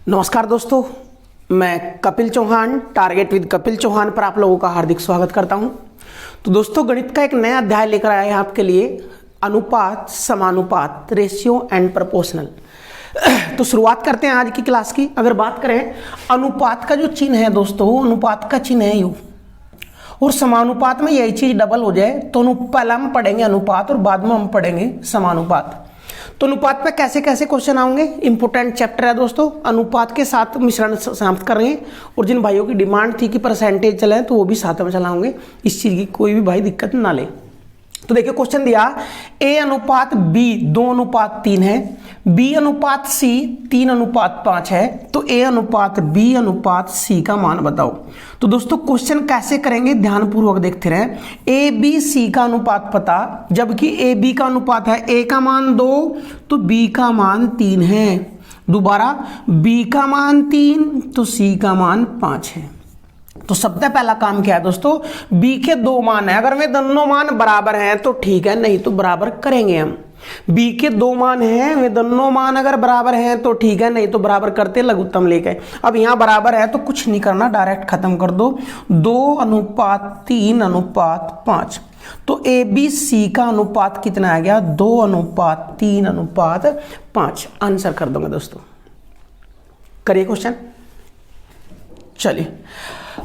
नमस्कार दोस्तों, मैं कपिल चौहान टारगेट विद कपिल चौहान पर आप लोगों का हार्दिक स्वागत करता हूं। तो दोस्तों, गणित का एक नया अध्याय लेकर आया है आपके लिए, अनुपात, समानुपात, रेशियो एंड प्रोपोर्शनल। तो शुरुआत करते हैं आज की क्लास की। अगर बात करें अनुपात का जो चिन्ह है दोस्तों, अनुपात का चिन्ह है यू, और समानुपात में यही चीज डबल हो जाए तो पहला हम पढ़ेंगे अनुपात और बाद में हम पढ़ेंगे समानुपात। तो अनुपात पे कैसे कैसे क्वेश्चन आएंगे, इंपोर्टेंट चैप्टर है दोस्तों। अनुपात के साथ मिश्रण समाप्त करेंगे, और जिन भाइयों की डिमांड थी कि परसेंटेज चले तो वो भी साथ में चलाएंगे, इस चीज की कोई भी भाई दिक्कत ना ले। तो देखिए क्वेश्चन दिया, ए अनुपात बी 2:3 है, बी अनुपात सी 3:5 है, तो ए अनुपात बी अनुपात सी का मान बताओ। तो दोस्तों क्वेश्चन कैसे करेंगे ध्यानपूर्वक देखते रहे। ए बी सी का अनुपात पता, जबकि ए बी का अनुपात है ए का मान 2 तो बी का मान 3 है। दोबारा बी का मान 3 तो सी का मान 5 है। तो सबसे पहला काम क्या है दोस्तों, b के दो मान है, अगर वे दोनों मान बराबर हैं तो ठीक है, नहीं तो बराबर करेंगे हम। b के दो मान हैं, वे दोनों मान अगर बराबर हैं तो ठीक है, नहीं तो बराबर करते लघुत्तम लेके। अब यहाँ बराबर है तो कुछ नहीं करना, डायरेक्ट खत्म कर दो, 2:3:5। तो ए बी सी का अनुपात कितना आ गया, 2:3:5। आंसर कर दूंगा दोस्तों। करिए क्वेश्चन। चलिए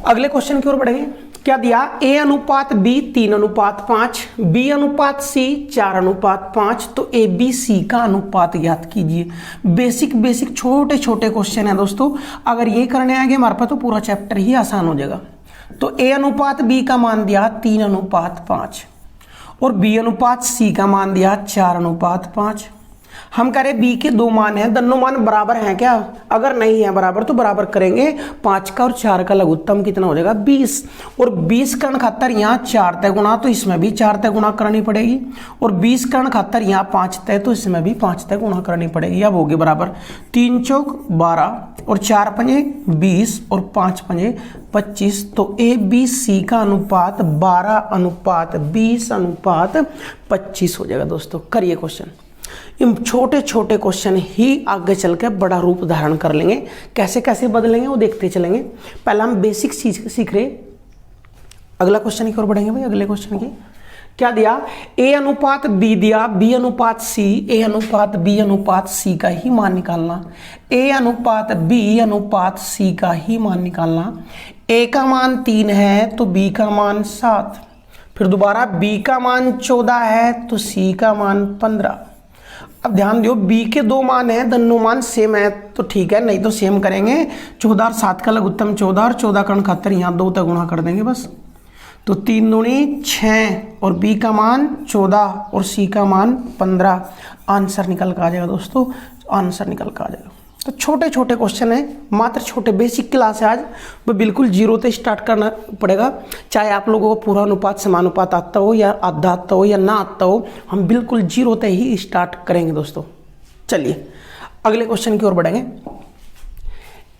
अगले क्वेश्चन की ओर बढ़ेंगे। क्या दिया, ए अनुपात बी 3:5, बी अनुपात सी 4:5, तो ए बी सी का अनुपात ज्ञात कीजिए। बेसिक छोटे छोटे क्वेश्चन है दोस्तों, अगर ये करने आएंगे हमारे पास तो पूरा चैप्टर ही आसान हो जाएगा। तो ए अनुपात बी का मान दिया 3:5 और बी अनुपात सी का मान दिया 4:5। हम कह रहे बी के दो मान हैं, दोनों मान बराबर हैं क्या, अगर नहीं है बराबर तो बराबर करेंगे। 5 का और 4 का लघुत्तम कितना हो जाएगा, 20, और 20 कर्ण खातर यहाँ 4 तय गुणा, तो इसमें भी 4 तय गुणा करनी पड़ेगी, और 20 कर्ण खातर यहाँ 5 तय, तो इसमें भी 5 तय गुणा करनी पड़ेगी। अब होगी बराबर 3 चौक 12 और 4 पंजे 20 और 5 पंजे 25। तो ए बी सी का अनुपात 12:20:25 हो जाएगा दोस्तों। करिए क्वेश्चन। इन छोटे छोटे क्वेश्चन ही आगे चल के बड़ा रूप धारण कर लेंगे, कैसे कैसे बदलेंगे वो देखते चलेंगे। पहला हम बेसिक चीज सीख रहे, अगला क्वेश्चन की ओर बढ़ेंगे भाई। अगले क्वेश्चन की क्या दिया, ए अनुपात बी दिया, बी अनुपात सी, ए अनुपात बी अनुपात सी का ही मान निकालना। ए अनुपात बी अनुपात सी का ही मान निकालना। ए का मान 3 है तो बी का मान 7, फिर दोबारा बी का मान 14 है तो सी का मान 15। अब ध्यान दियो, b के दो मान हैं, दोनों मान सेम है तो ठीक है, नहीं तो सेम करेंगे। 14 और 7 का लघुत्तम 14 और 14 कर्ण खातर यहाँ 2 तक गुणा कर देंगे बस। तो 3 दूनी 6 और b का मान 14 और c का मान 15। आंसर निकल कर आ जाएगा दोस्तों, आंसर निकल कर आ जाएगा। तो छोटे छोटे क्वेश्चन है, मात्र छोटे, बेसिक क्लास है आज, वो बिल्कुल जीरो से स्टार्ट करना पड़ेगा। चाहे आप लोगों को पूरा अनुपात समानुपात आता हो या आधा आता हो या ना आता हो, हम बिल्कुल जीरो से ही स्टार्ट करेंगे दोस्तों। चलिए अगले क्वेश्चन की ओर बढ़ेंगे।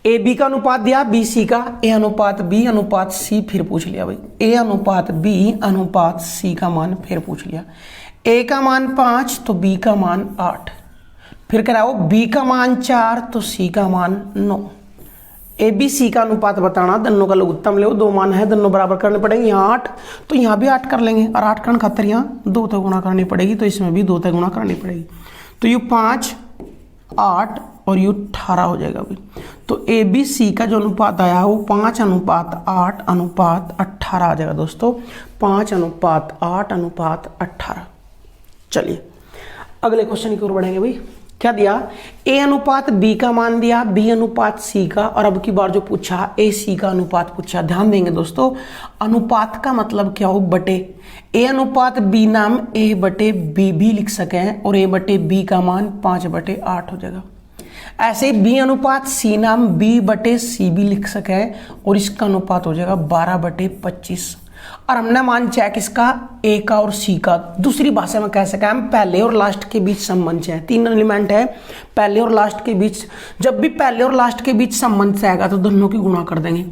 ए बी का अनुपात दिया, बी सी का, ए अनुपात बी अनुपात सी फिर पूछ लिया भाई। ए अनुपात बी अनुपात सी का मान फिर पूछ लिया। ए का मान 5 तो बी का मान 8, फिर कराओ b का मान 4 तो c का मान 9। ए बी सी का अनुपात बताना, दोनों का लघुत्तम ले, दो मान है, दोनों बराबर करने पड़ेंगे। यहाँ 8 तो यहाँ भी 8 कर लेंगे, और 8 कर्ण खातर यहाँ 2 तय गुणा करनी पड़ेगी, तो इसमें भी 2 तय गुणा करनी पड़ेगी। तो यू 5 8 और यू 18 हो जाएगा भाई। तो ए बी सी का जो अनुपात आया वो 5:8:18 आ जाएगा दोस्तों, 5:8:18। चलिए अगले क्वेश्चन की ओर बढ़ेंगे भाई। क्या दिया, ए अनुपात बी का मान दिया, बी अनुपात सी का, और अब की बार जो पूछा ए सी का अनुपात पूछा। ध्यान देंगे दोस्तों, अनुपात का मतलब क्या हो, बटे। ए अनुपात बी नाम ए बटे बी भी लिख सके, और ए बटे बी का मान 5/8 हो जाएगा। ऐसे बी अनुपात सी नाम बी बटे सी भी लिख सके, और इसका अनुपात हो जाएगा 12/25। और हमने मान चाहे किसका, ए का और सी का। दूसरी भाषा में कह सके हम पहले और लास्ट के बीच संबंध है, 3 एलिमेंट है पहले और लास्ट के बीच। जब भी पहले और लास्ट के बीच संबंध से आएगा तो दोनों की गुणा कर देंगे।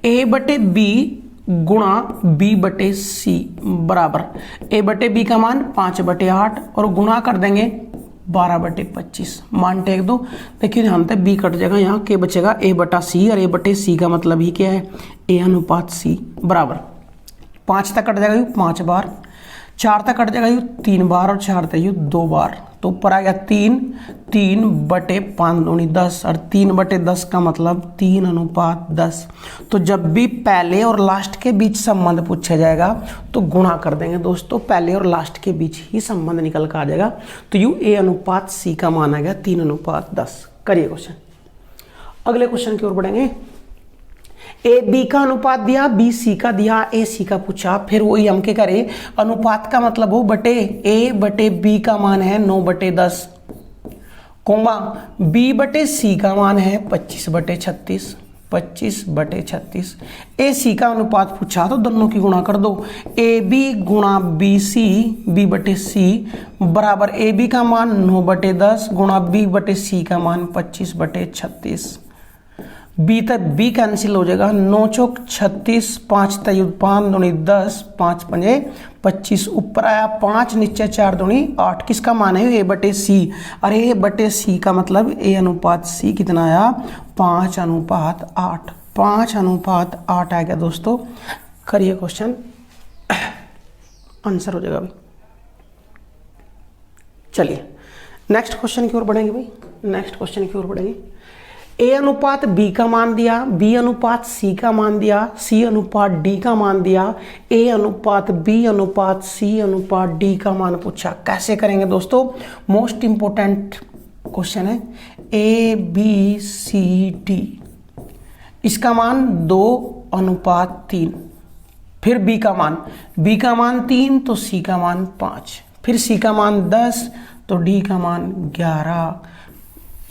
ए बटे बी गुणा बी बटे सी बराबर ए बटे बी का मान 5/8 और गुणा कर देंगे 12/25 मान टेक दो। देखिए ध्यान से बी कट जाएगा, यहाँ के बचेगा ए बटा सी, और ए बटे सी का मतलब ही क्या है, ए अनुपात सी बराबर 5 तक कट जाएगा यू 5 बार, 4 तक कट जाएगा यू 3 बार, और 4 तक यू 2 बार। तो ऊपर आ गया 3/5 दूनी 10, और 3/10 का मतलब 3:10। तो जब भी पहले और लास्ट के बीच संबंध पूछा जाएगा तो गुणा कर देंगे दोस्तों, पहले और लास्ट के बीच ही संबंध निकल कर आ जाएगा। तो यू ए अनुपात सी का मान आ गया 3:10। करिए क्वेश्चन, अगले क्वेश्चन की ओर बढ़ेंगे। ए बी का अनुपात दिया, बी सी का दिया, ए सी का पूछा, फिर वही हम क्या करें, अनुपात का मतलब हो बटे ए बटे बी का मान है 9/10, कोमा बी बटे सी का मान है 25/36, 25/36। ए सी का अनुपात पूछा तो दोनों की गुणा कर दो, ए बी गुणा बी सी, बी बटे सी बराबर ए बी का मान 9/10 गुणा बी बटे सी का मान 25/36। बी तक बी कैंसिल हो जाएगा, 9 चौक 36, 5 तक 5 दूनी 10, 5 पंजे 25, ऊपर आया 5, नीचे 4 दूनी 8। किसका मान है, ए बटे सी, अरे ए बटे सी का मतलब ए अनुपात सी कितना आया 5:8, 5:8 आ गया दोस्तों। करिए क्वेश्चन, आंसर हो जाएगा भाई। चलिए नेक्स्ट क्वेश्चन की ओर बढ़ेंगे भाई, नेक्स्ट क्वेश्चन की ओर बढ़ेंगे। ए अनुपात बी का मान दिया, बी अनुपात सी का मान दिया, सी अनुपात डी का मान दिया, ए अनुपात बी अनुपात सी अनुपात डी का मान पूछा। कैसे करेंगे दोस्तों, मोस्ट इंपोर्टेंट क्वेश्चन है। ए बी सी डी, इसका मान 2:3, फिर बी का मान 3 तो सी का मान 5, फिर सी का मान 10 तो डी का मान 11।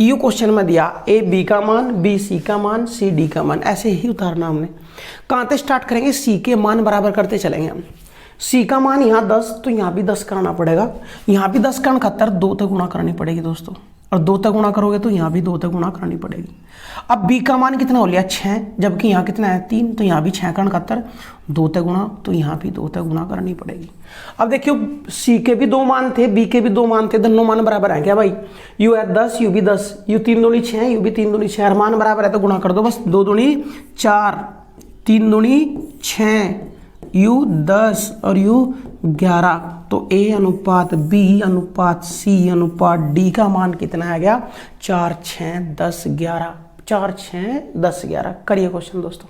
यू क्वेश्चन में दिया ए बी का मान, बी सी का मान, सी डी का मान, ऐसे ही उतारना हमने। कहाँ से स्टार्ट करेंगे, सी के मान बराबर करते चलेंगे हम। सी का मान यहाँ 10 तो यहाँ भी 10 करना पड़ेगा, यहाँ भी 10 का खातर 2 तक गुणा करनी पड़ेगी दोस्तों, और 2 तक गुणा करोगे तो यहाँ भी 2 तक गुणा करनी पड़ेगी। अब बी का मान कितना हो लिया 6, जबकि यहाँ कितना है 3, तो यहाँ भी 6 का खातर 2 तक गुणा, तो यहाँ भी 2 तक गुणा करनी पड़ेगी। अब देखियो सी के भी 2 मान थे, बी के भी 2 मान थे, दोनों मान बराबर है क्या भाई, यू है 10, यू भी 10, यू 3 दूनी 6, यू भी 3 दूनी 6, मान बराबर है तो गुणा कर दो बस, 2 दूनी 4, 3 दूनी 6, यू 10 और यू 11। तो ए अनुपात बी अनुपात सी अनुपात डी का मान कितना आ गया 4, 6, 10, 11, 4, 6, 10, 11। करिए क्वेश्चन दोस्तों,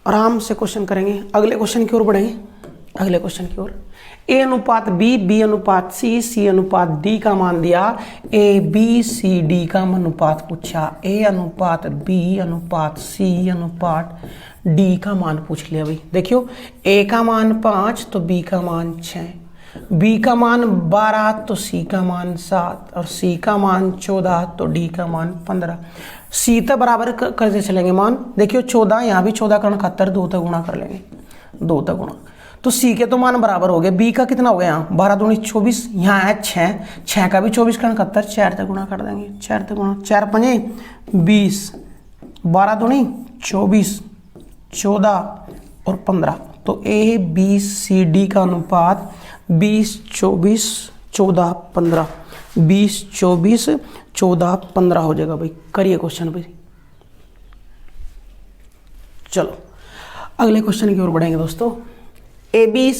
आराम से क्वेश्चन करेंगे। अगले क्वेश्चन की ओर बढ़ेंगे, अगले क्वेश्चन की ओर। ए अनुपात बी, बी अनुपात सी, सी अनुपात डी का मान दिया, ए बी सी डी का अनुपात पूछा। ए अनुपात बी अनुपात सी अनुपात डी का मान पूछ लिया भाई। देखियो ए का मान 5 तो बी का मान 6, बी का मान 12 तो सी का मान 7, और सी का मान 14 तो डी का मान 15। सी तक बराबर करते चलेंगे मान। देखियो 14, यहाँ भी 14 का खातर 2 तक गुणा कर लेंगे, 2 तक गुणा, तो सी के तो मान बराबर हो गए। बी का कितना हो गया यहाँ 12 दूनी 24, यहाँ है 6, 6 का भी 24 का खातर 4 तक गुणा कर देंगे, 4 तक गुणा, 4 पंजे 20, 12 दूनी 24, 14 और 15। तो ए बी सी डी का अनुपात 20, 24, 14, 15, 20, 24, 14, 15 हो जाएगा भाई। करिए क्वेश्चन भाई। चलो अगले क्वेश्चन की ओर बढ़ेंगे दोस्तों। A B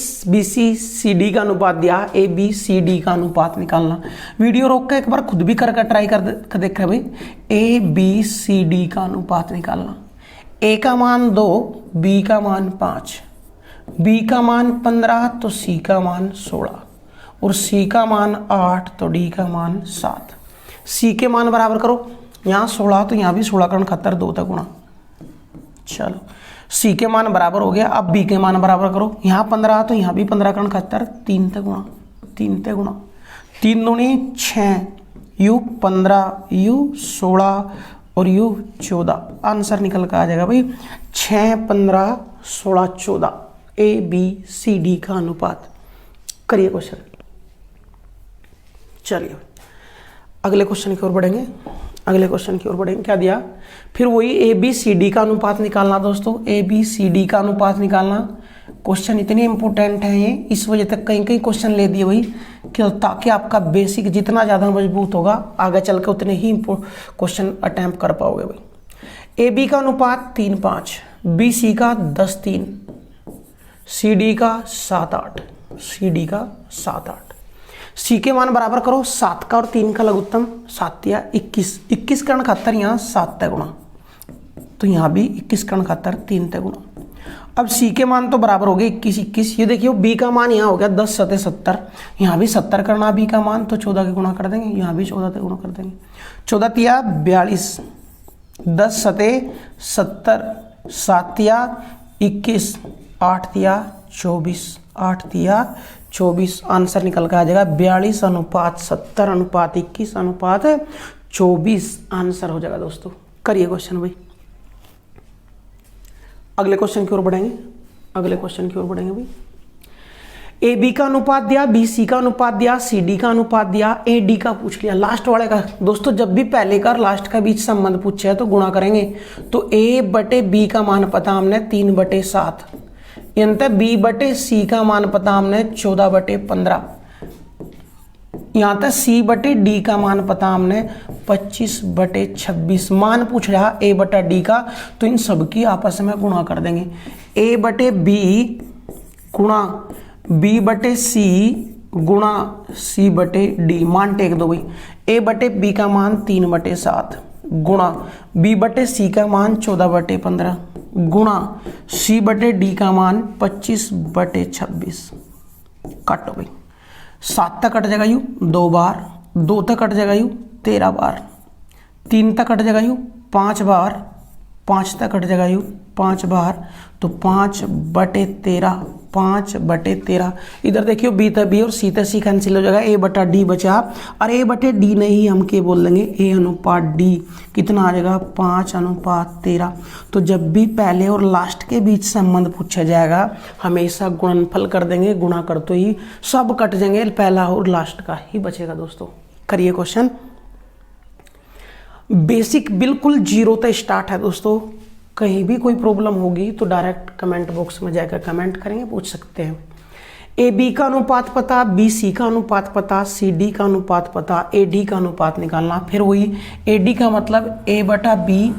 C C D का अनुपात दिया, ए बी सी डी का अनुपात निकालना। वीडियो रोक कर एक बार खुद भी करके ट्राई कर देखा भाई। ए बी सी डी का अनुपात निकालना। ए का मान 2, बी का मान 5, बी का मान 15 तो सी का मान 16, और सी का मान 8 तो डी का मान 7। सी के मान बराबर करो, यहाँ 16 तो यहाँ भी 16 का खातर 2 तक गुणा। चलो सी के मान बराबर हो गया। अब बी के मान बराबर करो, यहाँ 15 तो यहाँ भी 15 का खातर 3 तक गुणा, 3 तक गुणा, 3 दूनी 6, यू 15, यू 16 और यू 14। आंसर निकल कर आ जाएगा भाई 6, 15, 16, 14। ए बी सी डी का अनुपात। करिए क्वेश्चन। चलिए अगले क्वेश्चन की ओर बढ़ेंगे, अगले क्वेश्चन की ओर बढ़ेंगे। क्या दिया, फिर वही ए बी सी डी का अनुपात निकालना दोस्तों। ए बी सी डी का अनुपात निकालना। क्वेश्चन इतने इंपॉर्टेंट हैं ये, इस वजह तक कहीं कहीं क्वेश्चन ले दिए भाई कि ताकि आपका बेसिक जितना ज़्यादा मजबूत होगा आगे चल के उतने ही क्वेश्चन अटैम्प्ट कर पाओगे भाई। ए बी का अनुपात 3:5, बी सी का 10:3, सी डी का 7:8, सी डी का 7:8। सी के मान बराबर करो 7 का और 3 का लघुत्तम, 7 या 21, 21 कर्ण खातर यहाँ 7 तय गुणा, तो यहाँ भी 21 कर्ण खातर 3 तय गुणा। अब सी के मान तो बराबर हो गए 21 21, ये देखिए बी का मान यहाँ हो गया 10 सते 70, यहाँ भी 70 करना बी का मान, तो 14 के गुणा कर देंगे, यहाँ भी 14 के गुणा कर देंगे। 14 तिया 42, 10 सते 70, 7 तिया 21, 8 तिया 24, 8 तिया 24, आंसर निकल कर आ जाएगा 42 अनुपात 70 अनुपात 21 अनुपात 24 आंसर हो जाएगा दोस्तों। करिए क्वेश्चन भाई, अगले क्वेश्चन की ओर बढ़ेंगे, अगले क्वेश्चन की ओर बढ़ेंगे भाई। ए बी का अनुपात दिया, बी सी का अनुपात दिया, सी डी का अनुपात दिया, ए डी का पूछ लिया, लास्ट वाले का। दोस्तों जब भी पहले का और लास्ट का बीच संबंध पूछे तो गुणा करेंगे, तो ए बटे बी का मान पता हमने 3/7, यानी बी बटे सी का मान पता हमने 14/15, यहाँ तक सी बटे डी का मान पता हमने 25/26। मान पूछ रहा ए बटा डी का, तो इन सब की आपस में गुणा कर देंगे। ए बटे बी गुणा बी बटे सी गुणा सी बटे डी, मान टेक दो भाई। ए बटे बी का मान 3/7 गुणा बी बटे सी का मान 14/15 गुणा सी बटे डी का मान 25/26। काटो भाई, 7 तक कट जाएगा यू 2 बार, 2 तक कट जाएगा यू 13 बार, 3 तक कट जाएगा यू 5 बार, 5 तक कट जाएगा यू 5 बार, तो 5/13, 5/13। इधर देखियो बी तक बी और सी तक सी कैंसिल हो जाएगा, ए बटा डी बचा, और ए बटे डी नहीं हम क्या बोल देंगे, ए अनुपात डी कितना आ जाएगा 5:13। तो जब भी पहले और लास्ट के बीच संबंध पूछा जाएगा हमेशा गुणनफल कर देंगे, गुणा करते ही सब कट जाएंगे, पहला और लास्ट का ही बचेगा दोस्तों। करिए क्वेश्चन, बेसिक बिल्कुल 0 से स्टार्ट है दोस्तों। कहीं भी कोई प्रॉब्लम होगी तो डायरेक्ट कमेंट बॉक्स में जाकर कमेंट करेंगे, पूछ सकते हैं। ए बी का अनुपात पता, बी सी का अनुपात पता, सी डी का अनुपात पता, ए डी का अनुपात निकालना। फिर वही ए डी का मतलब ए बटा बी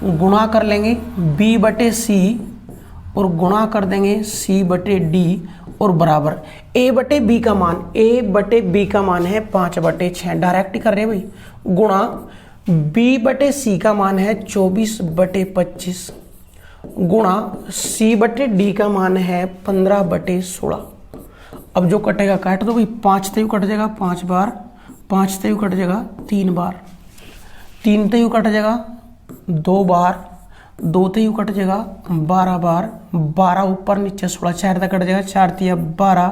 गुणा कर लेंगे बी बटे सी और गुणा कर देंगे सी बटे डी और बराबर ए बटे बी का मान, ए बटे बी का मान है 5/6, डायरेक्ट ही कर रहे हैं भाई, गुणा बी बटे सी का मान है 24/25 गुणा सी बटे डी का मान है 15/16। अब जो कटेगा काट दो भाई, 5 तयू कट जाएगा 5 बार, 5 तयू कट जाएगा 3 बार, 3 तयू कट जाएगा 2 बार, 2 तयू कट जाएगा 12 बार, 12 ऊपर नीचे 16, 4 तक कट जाएगा 4 तिया 12,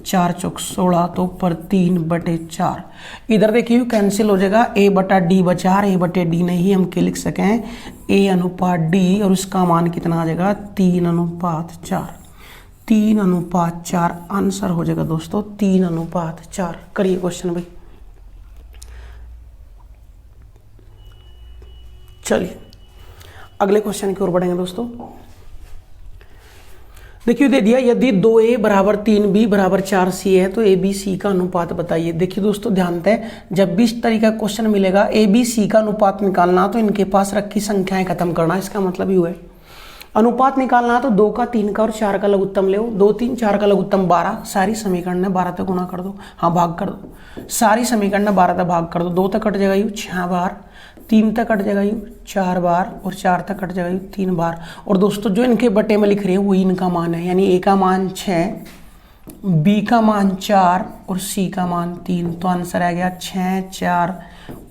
4 चौक 16, तो ऊपर 3/4। इधर देखिए कैंसिल हो जाएगा, ए बटा डी बचा, ए बटे डी नहीं हम क्या लिख सकें, ए अनुपात डी, और उसका मान कितना आ जाएगा 3:4, 3:4 आंसर हो जाएगा दोस्तों 3:4। करिए क्वेश्चन भाई, चलिए अगले क्वेश्चन की ओर बढ़ेंगे दोस्तों। देखिए दे दिया, यदि 2a बराबर 3b बराबर 4c है तो ए बी सी का अनुपात बताइए। देखिए दोस्तों ध्यान दें, जब भी इस तरीका क्वेश्चन मिलेगा ए बी सी का अनुपात निकालना तो इनके पास रखी संख्याएं खत्म करना, इसका मतलब ही है अनुपात निकालना तो 2 का 3 का और 4 का लघुत्तम ले, 2 3 4 का लघुत्तम 12, सारी समीकरण में 12 तक गुणा कर दो, हाँ भाग कर दो, सारी समीकरण में 12 तक भाग कर दो, 2 तक कट जाएगा यू 6 बार, 3 तक कट जाएगा यू 4 बार और 4 तक कट जाएगा यू 3 बार। और दोस्तों जो इनके बटे में लिख रहे हैं वही इनका मान है, यानी ए का मान 6, बी का मान 4 और सी का मान 3, तो आंसर आ गया 6, 4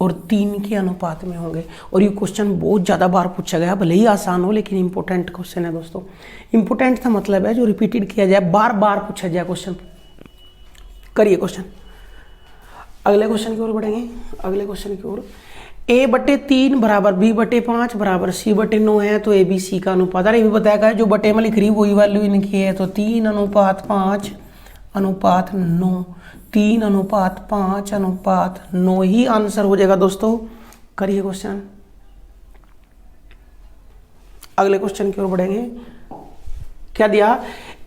और 3 के अनुपात में होंगे। और ये क्वेश्चन बहुत ज़्यादा बार पूछा गया, भले ही आसान हो लेकिन इंपॉर्टेंट क्वेश्चन है दोस्तों। इंपॉर्टेंट का मतलब है जो रिपीटेड किया जाए, बार बार पूछा जाए क्वेश्चन। करिए क्वेश्चन, अगले क्वेश्चन की ओर बढ़ेंगे, अगले क्वेश्चन की ओर। ए बटे 3 बराबर बी बटे 5 बराबर सी बटे 9 है तो ए बी सी का अनुपात, अरे भी बताया गया जो बटे में लिख रही वही वैल्यू इनकी है, तो 3:5 अनुपात 9, 3:5 अनुपात 9 ही आंसर हो जाएगा दोस्तों। करिए क्वेश्चन, अगले क्वेश्चन की ओर बढ़ेंगे। क्या दिया,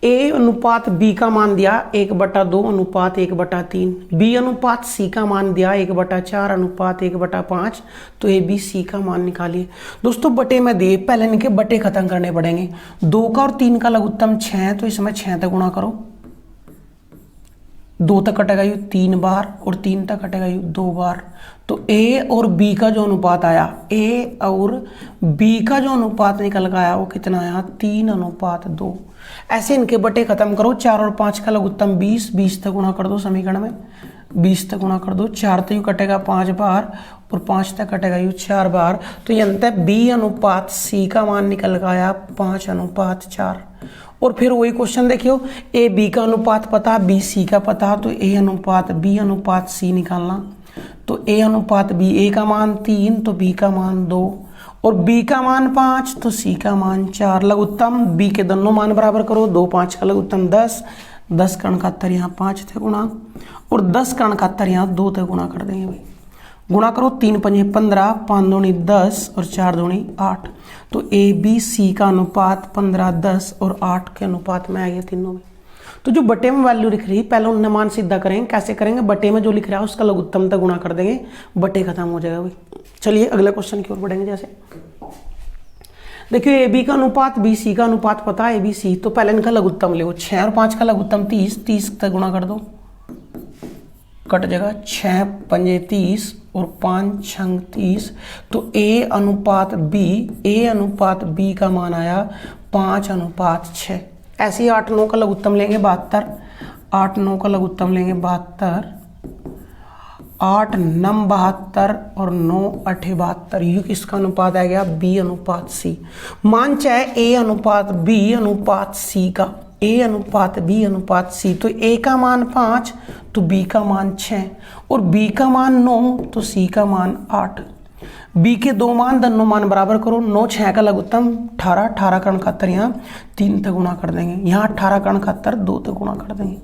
ए अनुपात बी का मान दिया 1/2 अनुपात 1/3, बी अनुपात सी का मान दिया 1/4 अनुपात 1/5। तो ए बी सी का मान निकालिए। दोस्तों बटे में दिए, पहले इनके बटे खत्म करने पड़ेंगे। 2 का और 3 का लघुत्तम 6 है, तो इसमें 6 तक गुणा करो। 2 तक कटेगा यू 3 बार और 3 तक कटेगा यू 2 बार। तो ए और बी का जो अनुपात आया, ए और बी का जो अनुपात निकल के आया वो कितना आया, 3:2। ऐसे इनके बटे खत्म करो। 4 और 5 का लघुत्तम 20, 20 तक गुणा कर दो समीकरण में, 20 तक गुणा कर दो। 4 तो यू कटेगा 5 बार और 5 तक कटेगा यू 4 बार। तो ये अंत है बी अनुपात सी का मान निकल के आया 5:4। और फिर वही क्वेश्चन देखियो, ए बी का अनुपात पता, बी सी का पता, तो ए अनुपात बी अनुपात सी निकालना। तो ए अनुपात बी, ए का मान 3 तो बी का मान 2 और बी का मान 5 तो सी का मान 4। लघुत्तम बी के दोनों मान बराबर करो। 2 5 का लघुत्तम 10, 10 का 71 यहाँ 5 थे गुणा और 10 का 71 यहाँ 2 थे गुणा कर देंगे भाई। गुणा करो 3 पंजे 15, 5 दूनी 10 और 4 दूनी 8। तो ए बी सी का अनुपात 15, 10 और 8 के अनुपात में आ गया तीनों में। तो जो बटे में वैल्यू लिख रही है पहले उनने मान सीधा करेंगे। कैसे करेंगे, बटे में जो लिख रहा है उसका लघुत्तम तक गुणा कर देंगे, बटे खत्म हो जाएगा भाई। चलिए अगले क्वेश्चन की ओर बढ़ेंगे। जैसे देखिए ए बी का अनुपात बी सी का अनुपात पता है, ए बी सी, तो पहले इनका लघुत्तम ले। 6 और 5 का लघुत्तम 30, 30 तक गुणा कर दो, कट जाएगा 6 पंजे 30 और 5 छंग 30। तो ए अनुपात बी का मान आया 5:6। ऐसे ही 8 9 का लघुत्तम लेंगे 72, 8 9 का लघुत्तम लेंगे 72, 8 9 72 और 9 8 72। यू किसका अनुपात आ गया, बी अनुपात सी। मान चाहे ए अनुपात बी अनुपात सी का, ए अनुपात बी अनुपात सी। तो ए का मान 5 तो बी का मान 6 और बी का मान 9 तो सी का मान 8। बी के 2 मान दोनों मान बराबर करो। 9 6 का लघुत्तम 18, 18 का 71 यहाँ 3 तक गुणा कर देंगे। यहाँ 18 का 71 2 तक गुणा कर देंगे।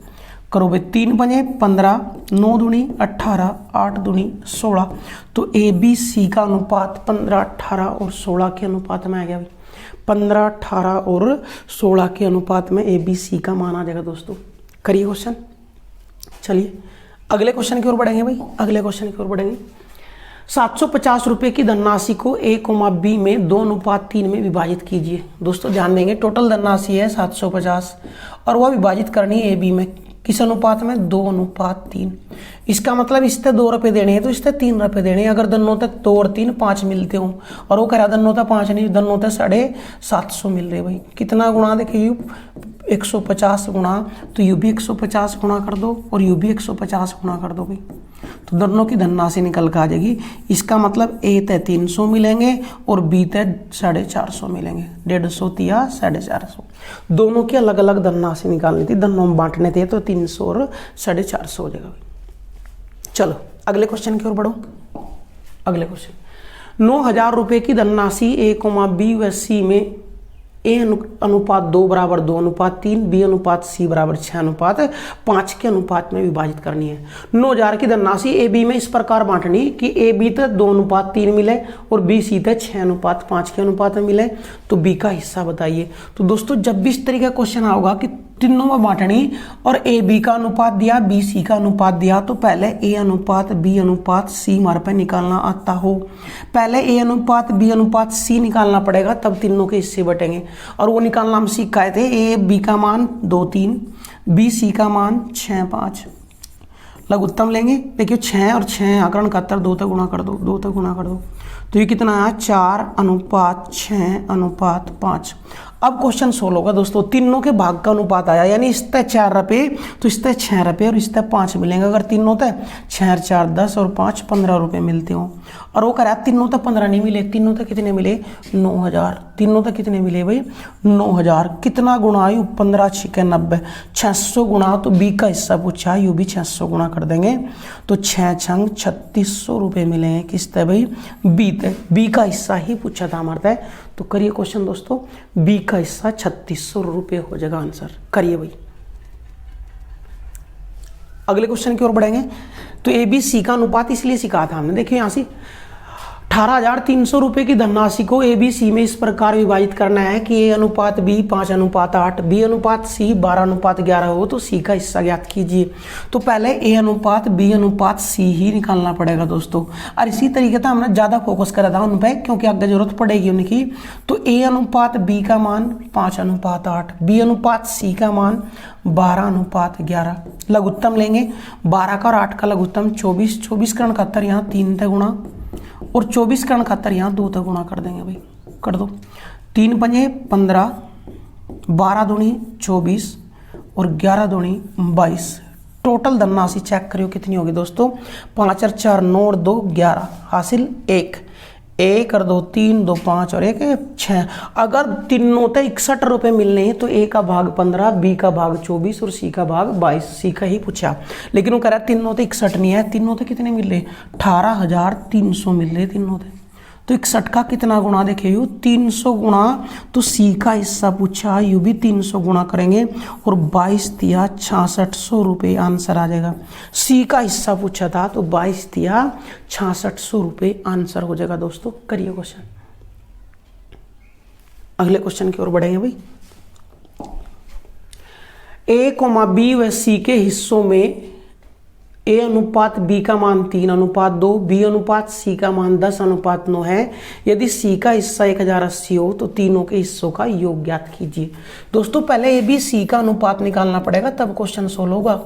करो भाई 3 पंजे 15, 9 दूनी 18, 8 दूनी 16। तो ए बी सी का अनुपात 15, 18 और 16 के अनुपात में आ गया भाई। 15, 18 और 16 के अनुपात में ए बी सी का मान आ जाएगा दोस्तों। करिए क्वेश्चन। चलिए अगले क्वेश्चन की ओर बढ़ेंगे भाई। अगले क्वेश्चन की ओर बढ़ेंगे। 750 रुपये की धनराशि को ए कोमा बी में 2:3 में विभाजित कीजिए। दोस्तों ध्यान देंगे, टोटल धनराशि है 750 और वह विभाजित करनी है ए बी में। किस अनुपात में, 2:3। इसका मतलब इस तक 2 रुपये देने हैं तो इस तक 3 रुपये देने हैं। अगर दोनों तक 2 और 3 5 मिलते हो और वो कह रहा दोनों तक 5 नहीं, दोनों तक 750 मिल रहे भाई। कितना गुणा देखिए यू 150 गुणा, तो यू भी 150 गुणा कर दो और यू भी 150 गुणा कर दो भाई। तो दोनों की धनराशि निकल कर आ जाएगी। इसका मतलब ए तय 300 मिलेंगे और बी तय 450 मिलेंगे। 150 या 450 दोनों की अलग अलग धनराशि निकालनी थी, दोनों में बांटने थे, तो 300 और 450 हो जाएगा। चलो अगले क्वेश्चन की ओर बढ़ो। अगले क्वेश्चन, 9000 रुपये की धनराशि ए कोमा बी व सी में ए अनुपात 2:2:3, बी अनुपात सी बराबर 6:5 के अनुपात में विभाजित करनी है। 9000 की धनराशि ए बी में इस प्रकार बांटनी कि ए बी तक 2:3 मिले और बी सी तक 6:5 के अनुपात में मिले। तो बी का हिस्सा बताइए। तो दोस्तों जब भी इस तरीके का क्वेश्चन होगा कि तीनों में बांटनी और ए बी का अनुपात दिया, बी सी का अनुपात दिया, तो पहले ए अनुपात बी अनुपात सी हमारे पे निकालना आता हो। पहले ए अनुपात बी अनुपात सी निकालना पड़ेगा, तब तीनों के हिस्से बटेंगे। और वो निकालना हम सीख गए थे। ए बी का मान 2 3, बी सी का मान 6 5। लघुत्तम लेंगे, देखिए 6 और 6 आकरण 71, 2 तक गुणा कर दो, 2 तक गुणा कर दो। तो ये कितना है, 4:6:5। अब क्वेश्चन सोल्व होगा दोस्तों। तीनों के भाग का अनुपात आया, यानी इस तय 4 रुपये तो इस तय 6 रुपये और इस तय 5 मिलेंगे। अगर तीनों तय 6 और 4 10 और 5 15 रुपये मिलते हो। और वो कह रहा है तीनों तक 15 नहीं मिले, तीनों तक कितने मिले, 9000। तीनों तक कितने मिले भाई, 9000। कितना गुणा आयु, 15 6 90, 600 गुणा। तो बी का हिस्सा पूछा, यू भी 600 गुणा कर देंगे। तो 6 छंग 3600 रुपये मिलेंगे। किस तय भाई, बी तय। बी का हिस्सा ही पूछा था हमारे तय। तो करिए क्वेश्चन दोस्तों, बी का हिस्सा 3600 रुपये हो जाएगा आंसर। करिए भाई। अगले क्वेश्चन की ओर बढ़ेंगे। तो ए बी सी का अनुपात इसलिए सिखा था हमने, देखिए यहाँ से 18,300 रुपये की धनराशि को ए बी सी में इस प्रकार विभाजित करना है कि ए अनुपात बी 5:8, बी अनुपात सी 12:11 हो तो सी का हिस्सा ज्ञात कीजिए। तो पहले ए अनुपात बी अनुपात सी ही निकालना पड़ेगा दोस्तों। और इसी तरीके से हमने ज़्यादा फोकस करा था उन पर क्योंकि आगे जरूरत पड़ेगी उनकी। तो ए अनुपात बी का मान 5:8, बी अनुपात सी का मान 12:11। लघुत्तम लेंगे 12 का और 8 का लघुत्तम 24, 24 का 71 यहाँ 3 से गुणा और 24 का 71 यहाँ 2 तक गुणा कर देंगे भाई, कर दो। 3 पंजे 15, 12 दूनी 24 और 11 दूनी 22। टोटल धनराशि चेक करियो कितनी होगी दोस्तों। 5 और 4 9 और 2 11 हासिल 1 कर दो 3 2 5 और 1 6। अगर तीनों तक 61 रुपये मिलने हैं तो ए का भाग 15, बी का भाग 24 और सी का भाग 22। सी का ही पूछा लेकिन वो कह रहा है तीनों तक 61 नहीं है। तीनों तक कितने मिल रहे? 18,300 मिल रहे तीनों तक। तो 61 का कितना गुणा देखे यू 300 गुणा। तो सी का हिस्सा पूछा, यू भी 300 गुणा करेंगे और 22 दिया 6600 रुपये आंसर आ जाएगा। सी का हिस्सा पूछा था तो 22 दिया 6600 रुपये आंसर हो जाएगा दोस्तों। करिए क्वेश्चन, अगले क्वेश्चन की ओर बढ़ेंगे भाई। ए कोमा बी व सी के हिस्सों में ए अनुपात बी का मान 3:2, बी अनुपात सी का मान 10:9 है। यदि सी का हिस्सा 1080 हो तो तीनों के हिस्सों का योग ज्ञात कीजिए। दोस्तों पहले ए बी सी का अनुपात निकालना पड़ेगा तब क्वेश्चन सोल्व होगा।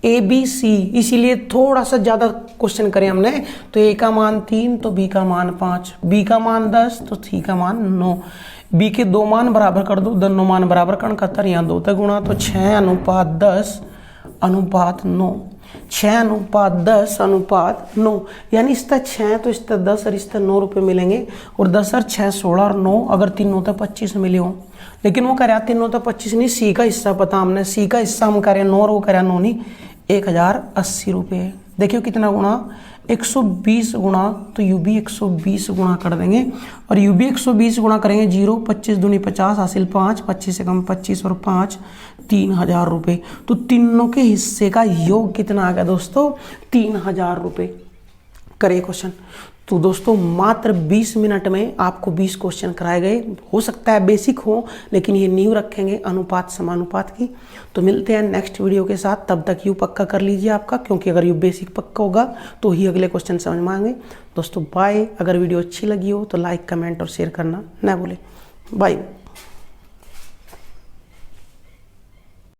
ए बी सी, इसीलिए थोड़ा सा ज्यादा क्वेश्चन करें हमने। तो ए का मान 3 तो बी का मान 5, बी का मान 10 तो सी का मान 9। बी के 2 मान बराबर कर दो, दोनों मान बराबर कर 71 यहाँ 2 तक गुणा तो 6:10:9। 6:10:9 यानी इस तक 6 तो इस तक 10 और इस तक 9 रुपये मिलेंगे। और 10 और 6 16 और 9 अगर तीनों तक 25 मिले हो। लेकिन वो कह रहा है तीनों तक 25 नहीं, सी का हिस्सा पता हमने। सी का हिस्सा हम कह रहे हैं 9 और वो कह रहा है 9 नहीं, 1080 रुपये। देखियो कितना गुणा 120 गुणा तो यू भी 120 गुणा कर देंगे। और यू भी 120 गुणा करेंगे 0 25 दूनी 50 हासिल 5, 25 से कम 25 और 5 3000 रुपये। तो तीनों के हिस्से का योग कितना आ गया दोस्तों? 3000 रुपये। करिए क्वेश्चन। तो दोस्तों मात्र 20 मिनट में आपको 20 क्वेश्चन कराए गए। हो सकता है बेसिक हो लेकिन ये नींव रखेंगे अनुपात समानुपात की। तो मिलते हैं नेक्स्ट वीडियो के साथ, तब तक यू पक्का कर लीजिए आपका, क्योंकि अगर यू बेसिक पक्का होगा तो ही अगले क्वेश्चन समझ में आएंगे। दोस्तों बाय। अगर वीडियो अच्छी लगी हो तो लाइक कमेंट और शेयर करना ना भूलें। बाय।